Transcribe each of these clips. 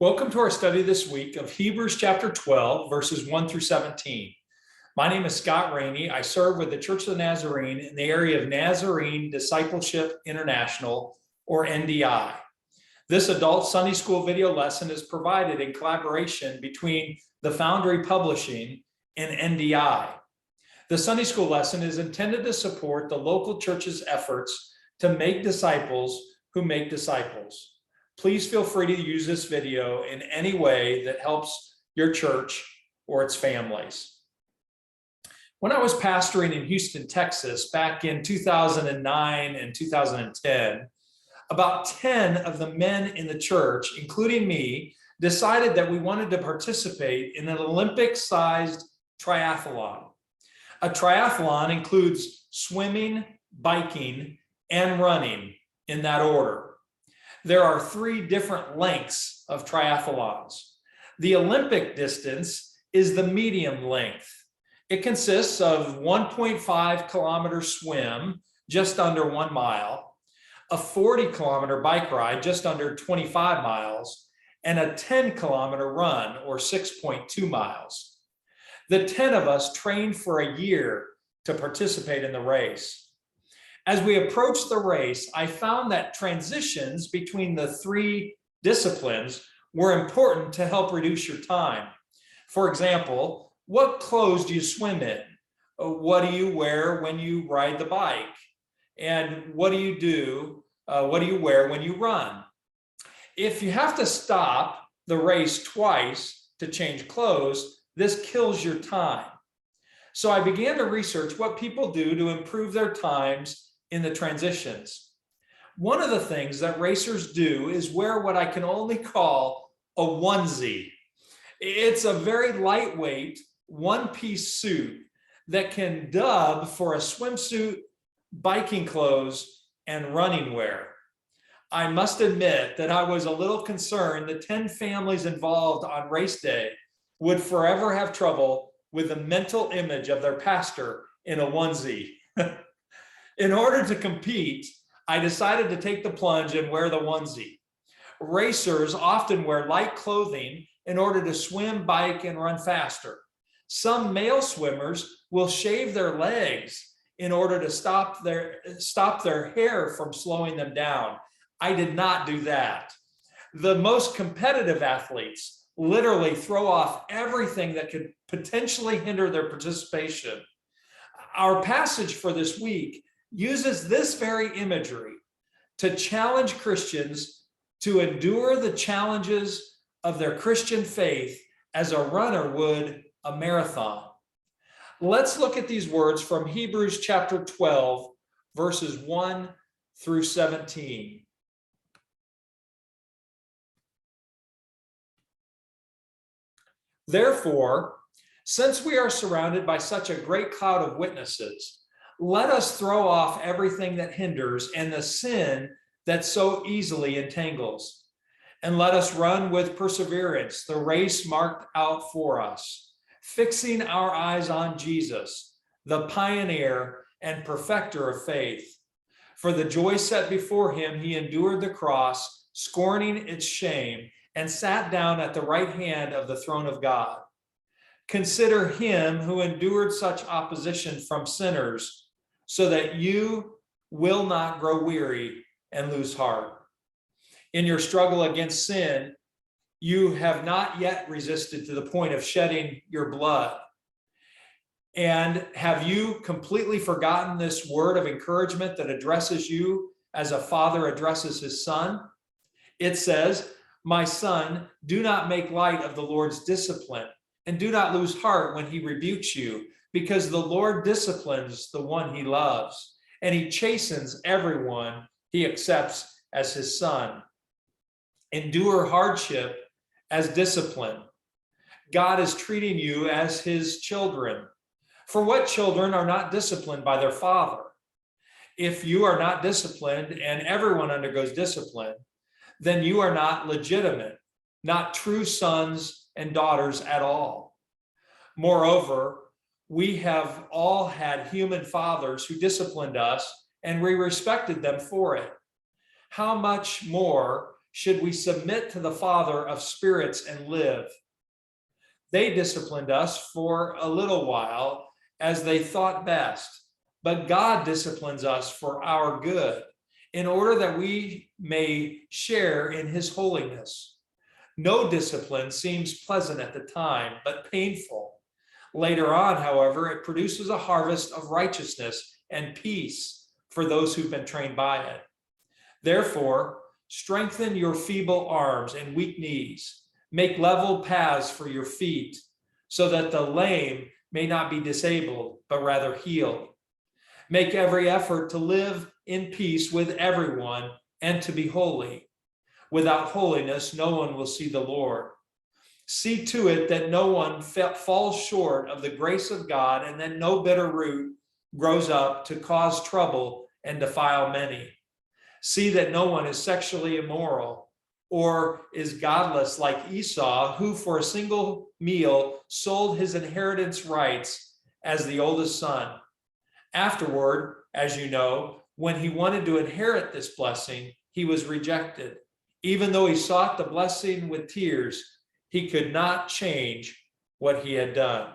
Welcome to our study this week of Hebrews chapter 12, verses 1 through 17. My name is Scott Rainey. I serve with the Church of the Nazarene in the area of Nazarene Discipleship International, or NDI. This adult Sunday school video lesson is provided in collaboration between the Foundry Publishing and NDI. The Sunday school lesson is intended to support the local church's efforts to make disciples who make disciples. Please feel free to use this video in any way that helps your church or its families. When I was pastoring in Houston, Texas, back in 2009 and 2010, about 10 of the men in the church, including me, decided that we wanted to participate in an Olympic-sized triathlon. A triathlon includes swimming, biking, and running in that order. There are 3 different lengths of triathlons. The Olympic distance is the medium length. It consists of 1.5 kilometer swim, just under 1 mile, a 40 kilometer bike ride, just under 25 miles, and a 10 kilometer run, or 6.2 miles. The 10 of us trained for a year to participate in the race. As we approached the race, I found that transitions between the 3 disciplines were important to help reduce your time. For example, what clothes do you swim in? What do you wear when you ride the bike? And what do you wear when you run? If you have to stop the race twice to change clothes, this kills your time. So I began to research what people do to improve their times in the transitions. One of the things that racers do is wear what I can only call a onesie. It's a very lightweight one-piece suit that can dub for a swimsuit, biking clothes, and running wear. I must admit that I was a little concerned that 10 families involved on race day would forever have trouble with the mental image of their pastor in a onesie. In order to compete, I decided to take the plunge and wear the onesie. Racers often wear light clothing in order to swim, bike, and run faster. Some male swimmers will shave their legs in order to stop their hair from slowing them down. I did not do that. The most competitive athletes literally throw off everything that could potentially hinder their participation. Our passage for this week uses this very imagery to challenge Christians to endure the challenges of their Christian faith as a runner would a marathon. Let's look at these words from Hebrews chapter 12, verses 1 through 17. Therefore, since we are surrounded by such a great cloud of witnesses, let us throw off everything that hinders and the sin that so easily entangles. And let us run with perseverance the race marked out for us, fixing our eyes on Jesus, the pioneer and perfecter of faith. For the joy set before him, he endured the cross, scorning its shame, and sat down at the right hand of the throne of God. Consider him who endured such opposition from sinners, so that you will not grow weary and lose heart. In your struggle against sin, you have not yet resisted to the point of shedding your blood. And have you completely forgotten this word of encouragement that addresses you as a father addresses his son? It says, "My son, do not make light of the Lord's discipline, and do not lose heart when he rebukes you, because the Lord disciplines the one he loves, and he chastens everyone he accepts as his son. Endure hardship as discipline. God is treating you as his children. For what children are not disciplined by their father? If you are not disciplined, and everyone undergoes discipline, then you are not legitimate, not true sons and daughters at all. Moreover, we have all had human fathers who disciplined us, and we respected them for it. How much more should we submit to the Father of spirits and live. They disciplined us for a little while as they thought best, but God disciplines us for our good, in order that we may share in his holiness. No discipline seems pleasant at the time, but painful. Later on, however, it produces a harvest of righteousness and peace for those who've been trained by it. Therefore, strengthen your feeble arms and weak knees. Make level paths for your feet, so that the lame may not be disabled, but rather healed. Make every effort to live in peace with everyone and to be holy. Without holiness, no one will see the Lord. See to it that no one falls short of the grace of God, and that no bitter root grows up to cause trouble and defile many. See that no one is sexually immoral or is godless like Esau, who for a single meal sold his inheritance rights as the oldest son. Afterward, as you know, when he wanted to inherit this blessing, he was rejected. Even though he sought the blessing with tears, he could not change what he had done.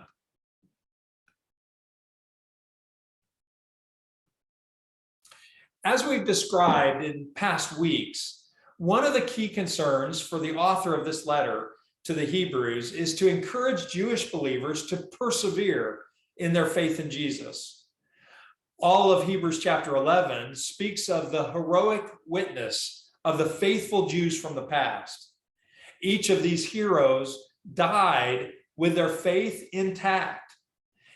As we've described in past weeks, one of the key concerns for the author of this letter to the Hebrews is to encourage Jewish believers to persevere in their faith in Jesus. All of Hebrews chapter 11 speaks of the heroic witness of the faithful Jews from the past. Each of these heroes died with their faith intact,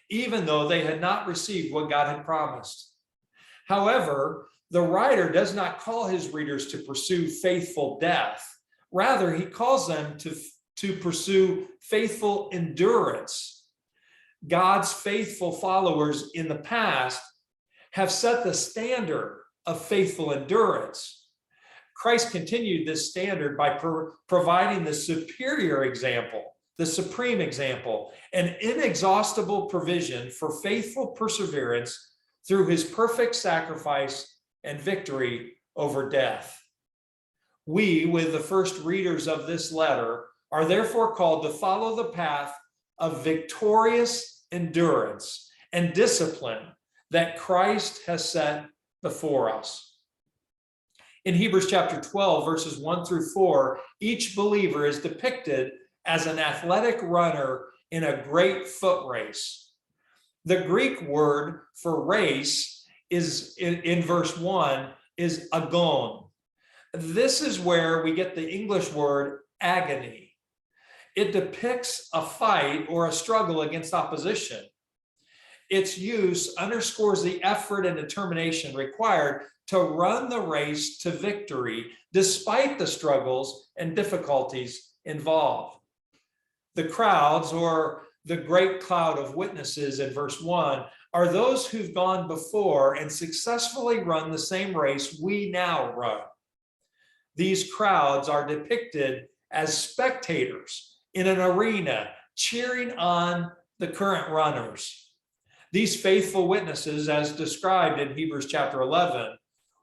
even though they had not received what God had promised. However, the writer does not call his readers to pursue faithful death. Rather, he calls them to pursue faithful endurance. God's faithful followers in the past have set the standard of faithful endurance. Christ continued this standard by providing the superior example, the supreme example, an inexhaustible provision for faithful perseverance through his perfect sacrifice and victory over death. We, with the first readers of this letter, are therefore called to follow the path of victorious endurance and discipline that Christ has set before us. In Hebrews chapter 12, verses 1 through 4, each believer is depicted as an athletic runner in a great foot race. The Greek word for race is in verse 1 is agon. This is where we get the English word agony. It depicts a fight or a struggle against opposition. Its use underscores the effort and determination required to run the race to victory despite the struggles and difficulties involved. The crowds, or the great cloud of witnesses in verse 1, are those who've gone before and successfully run the same race we now run. These crowds are depicted as spectators in an arena cheering on the current runners. These faithful witnesses, as described in Hebrews chapter 11,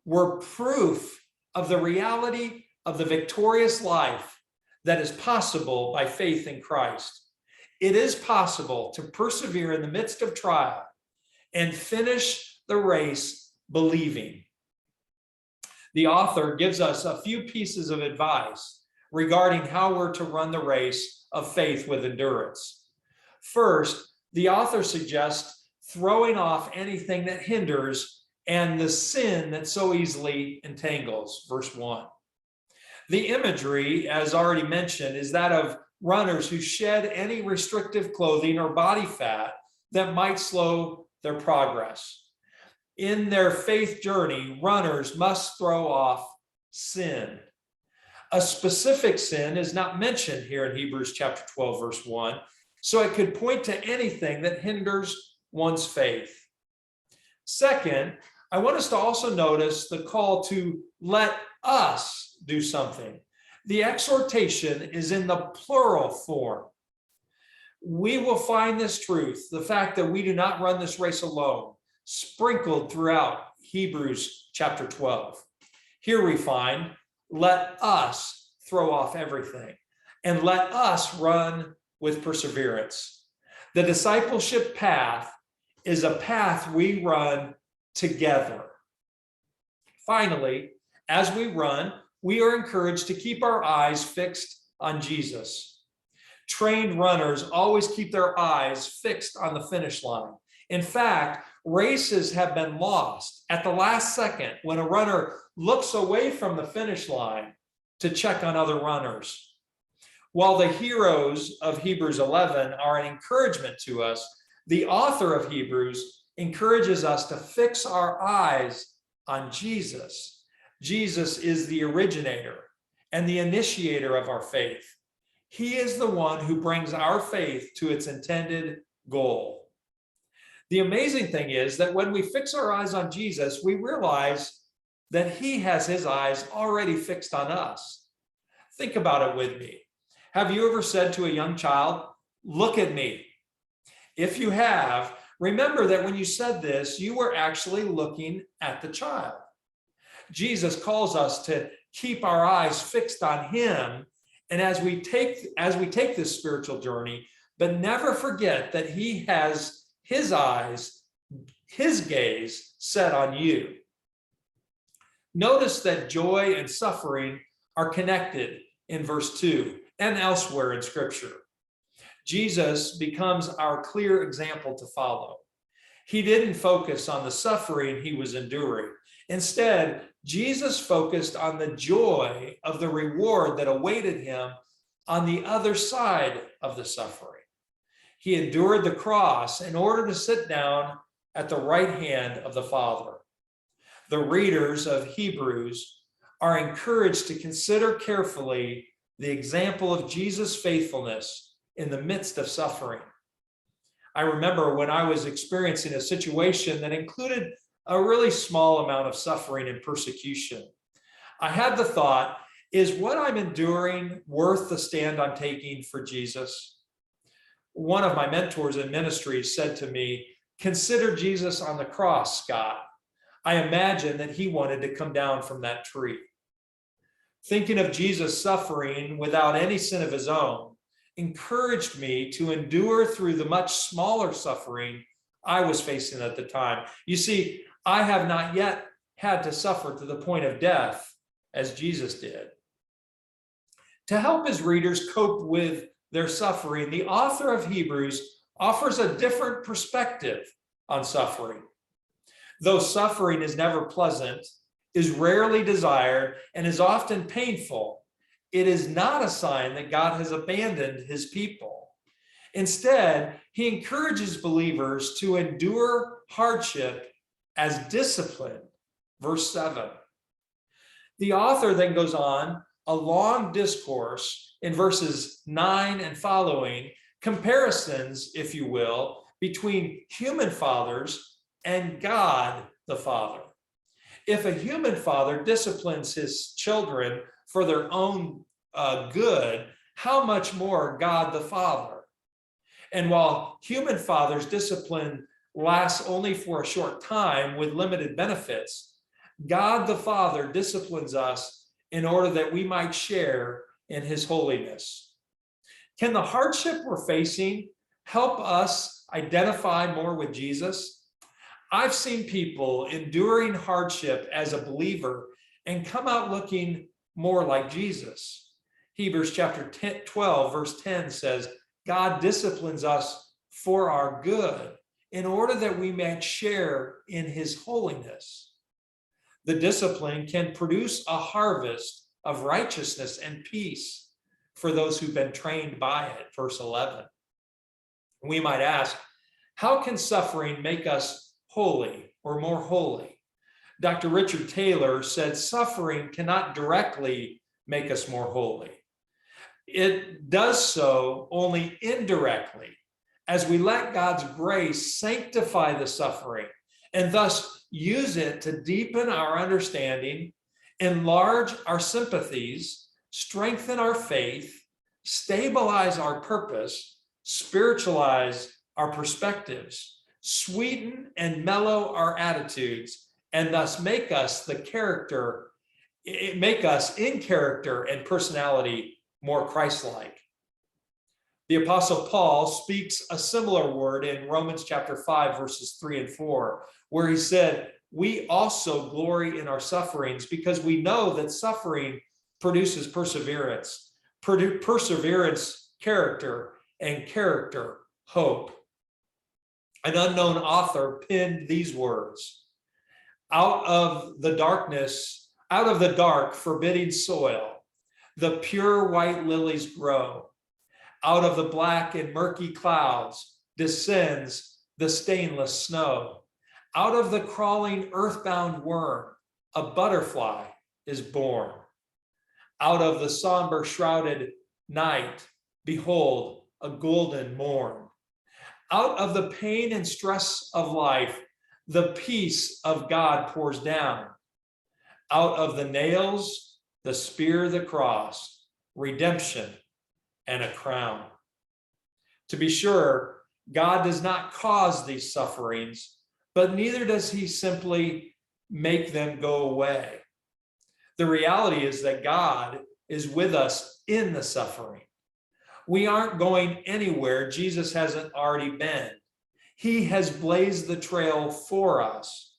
were proof of the reality of the victorious life that is possible by faith in Christ. It is possible to persevere in the midst of trial and finish the race believing. The author gives us a few pieces of advice regarding how we're to run the race of faith with endurance. First, the author suggests throwing off anything that hinders and the sin that so easily entangles, verse 1. The imagery, as already mentioned, is that of runners who shed any restrictive clothing or body fat that might slow their progress. In their faith journey, runners must throw off sin. A specific sin is not mentioned here in Hebrews chapter 12, verse 1, so it could point to anything that hinders one's faith. Second, I want us to also notice the call to let us do something. The exhortation is in the plural form. We will find this truth, the fact that we do not run this race alone, sprinkled throughout Hebrews chapter 12. Here we find, let us throw off everything and let us run with perseverance. The discipleship path is a path we run together. Finally, as we run, we are encouraged to keep our eyes fixed on Jesus. Trained runners always keep their eyes fixed on the finish line. In fact, races have been lost at the last second when a runner looks away from the finish line to check on other runners. While the heroes of Hebrews 11 are an encouragement to us, the author of Hebrews encourages us to fix our eyes on Jesus. Jesus is the originator and the initiator of our faith. He is the one who brings our faith to its intended goal. The amazing thing is that when we fix our eyes on Jesus, we realize that he has his eyes already fixed on us. Think about it with me. Have you ever said to a young child, "Look at me"? If you have, remember that when you said this, you were actually looking at the child. Jesus calls us to keep our eyes fixed on him, and as we take this spiritual journey, but never forget that he has his eyes, his gaze set on you. Notice that joy and suffering are connected in verse 2 and elsewhere in Scripture. Jesus becomes our clear example to follow. He didn't focus on the suffering he was enduring. Instead, Jesus focused on the joy of the reward that awaited him on the other side of the suffering. He endured the cross in order to sit down at the right hand of the Father. The readers of Hebrews are encouraged to consider carefully the example of Jesus' faithfulness in the midst of suffering. I remember when I was experiencing a situation that included a really small amount of suffering and persecution. I had the thought, is what I'm enduring worth the stand I'm taking for Jesus? One of my mentors in ministry said to me, "Consider Jesus on the cross, Scott." I imagine that he wanted to come down from that tree. Thinking of Jesus suffering without any sin of his own encouraged me to endure through the much smaller suffering I was facing at the time. You see, I have not yet had to suffer to the point of death as Jesus did. To help his readers cope with their suffering, the author of Hebrews offers a different perspective on suffering. Though suffering is never pleasant, is rarely desired, and is often painful, it is not a sign that God has abandoned his people. Instead, he encourages believers to endure hardship as discipline. Verse 7. The author then goes on a long discourse in verses 9 and following, comparisons, if you will, between human fathers and God the Father. If a human father disciplines his children for their own good, how much more God the Father? And while human fathers' discipline lasts only for a short time with limited benefits, God the Father disciplines us in order that we might share in his holiness. Can the hardship we're facing help us identify more with Jesus? I've seen people enduring hardship as a believer and come out looking more like Jesus. Hebrews chapter 12, verse 10 says, God disciplines us for our good in order that we may share in his holiness. The discipline can produce a harvest of righteousness and peace for those who've been trained by it. Verse 11. We might ask, how can suffering make us holy or more holy? Dr. Richard Taylor said suffering cannot directly make us more holy. It does so only indirectly as we let God's grace sanctify the suffering and thus use it to deepen our understanding, enlarge our sympathies, strengthen our faith, stabilize our purpose, spiritualize our perspectives, sweeten and mellow our attitudes, and thus make us the character make us in character and personality more Christ-like. The Apostle Paul speaks a similar word in Romans chapter 5, verses 3 and 4, where he said, we also glory in our sufferings because we know that suffering produces perseverance, perseverance, character, and character, hope. An unknown author penned these words: out of the dark, forbidding soil, the pure white lilies grow. Out of the black and murky clouds descends the stainless snow. Out of the crawling earthbound worm, a butterfly is born. Out of the somber shrouded night, behold, a golden morn. Out of the pain and stress of life, the peace of God pours down. Out of the nails, the spear, the cross, redemption, and a crown. To be sure, God does not cause these sufferings, but neither does he simply make them go away. The reality is that God is with us in the suffering. We aren't going anywhere Jesus hasn't already been. He has blazed the trail for us.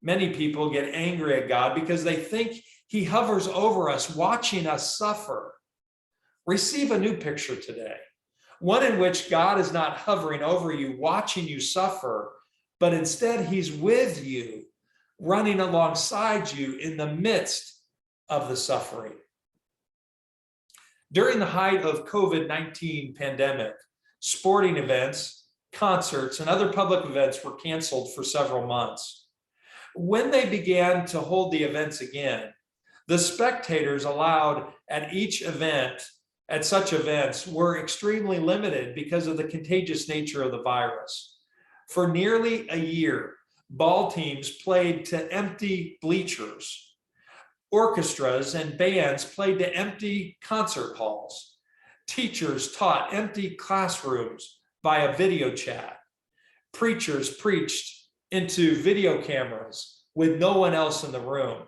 Many people get angry at God because they think he hovers over us, watching us suffer. Receive a new picture today, one in which God is not hovering over you, watching you suffer, but instead he's with you, running alongside you in the midst of the suffering. During the height of COVID-19 pandemic, sporting events, concerts, and other public events were canceled for several months. When they began to hold the events again, the spectators allowed at such events were extremely limited because of the contagious nature of the virus. For nearly a year, ball teams played to empty bleachers. Orchestras and bands played to empty concert halls. Teachers taught empty classrooms via video chat. Preachers preached into video cameras with no one else in the room.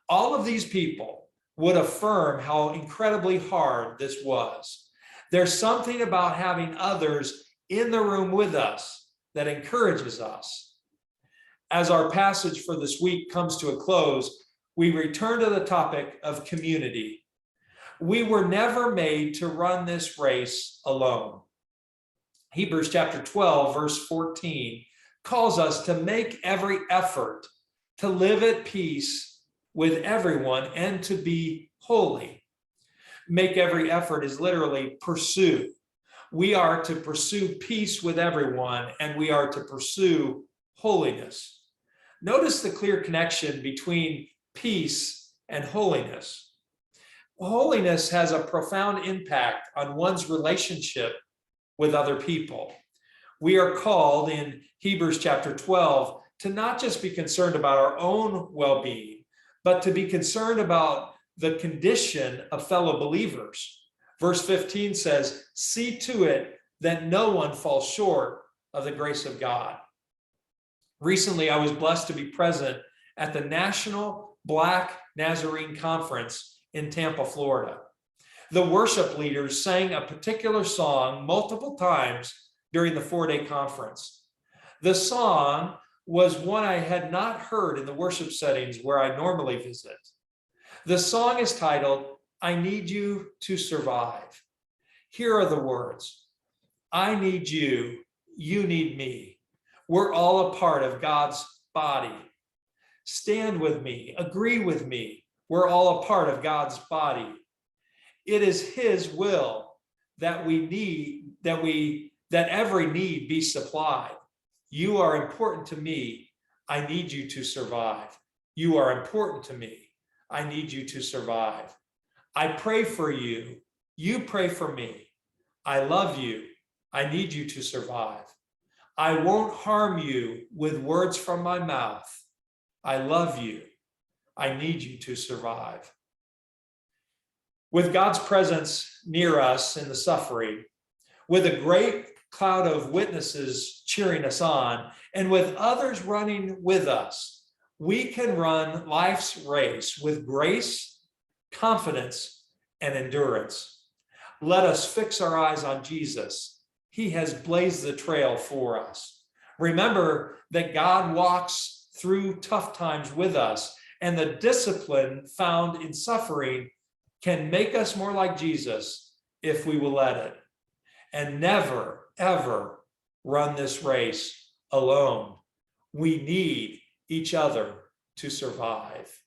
All of these people would affirm how incredibly hard this was. There's something about having others in the room with us that encourages us. As our passage for this week comes to a close, we return to the topic of community. We were never made to run this race alone. Hebrews chapter 12, verse 14 calls us to make every effort to live at peace with everyone and to be holy. Make every effort is literally pursue. We are to pursue peace with everyone, and we are to pursue holiness. Notice the clear connection between peace and holiness. Holiness has a profound impact on one's relationship with other people. We are called in Hebrews chapter 12 to not just be concerned about our own well-being, but to be concerned about the condition of fellow believers. Verse 15 says, see to it that no one falls short of the grace of God. Recently, I was blessed to be present at the National Black Nazarene Conference in Tampa, Florida. The worship leaders sang a particular song multiple times during the 4-day conference. The song was one I had not heard in the worship settings where I normally visit. The song is titled, I Need You to Survive. Here are the words. I need you, you need me. We're all a part of God's body. Stand with me, agree with me. We're all a part of God's body. It is his will that every need be supplied. You are important to me. I need you to survive. You are important to me. I need you to survive. I pray for you. You pray for me. I love you. I need you to survive. I won't harm you with words from my mouth. I love you. I need you to survive. With God's presence near us in the suffering, with a great cloud of witnesses cheering us on, and with others running with us, we can run life's race with grace, confidence, and endurance. Let us fix our eyes on Jesus. He has blazed the trail for us. Remember that God walks through tough times with us, and the discipline found in suffering can make us more like Jesus if we will let it. And never, ever run this race alone. We need each other to survive.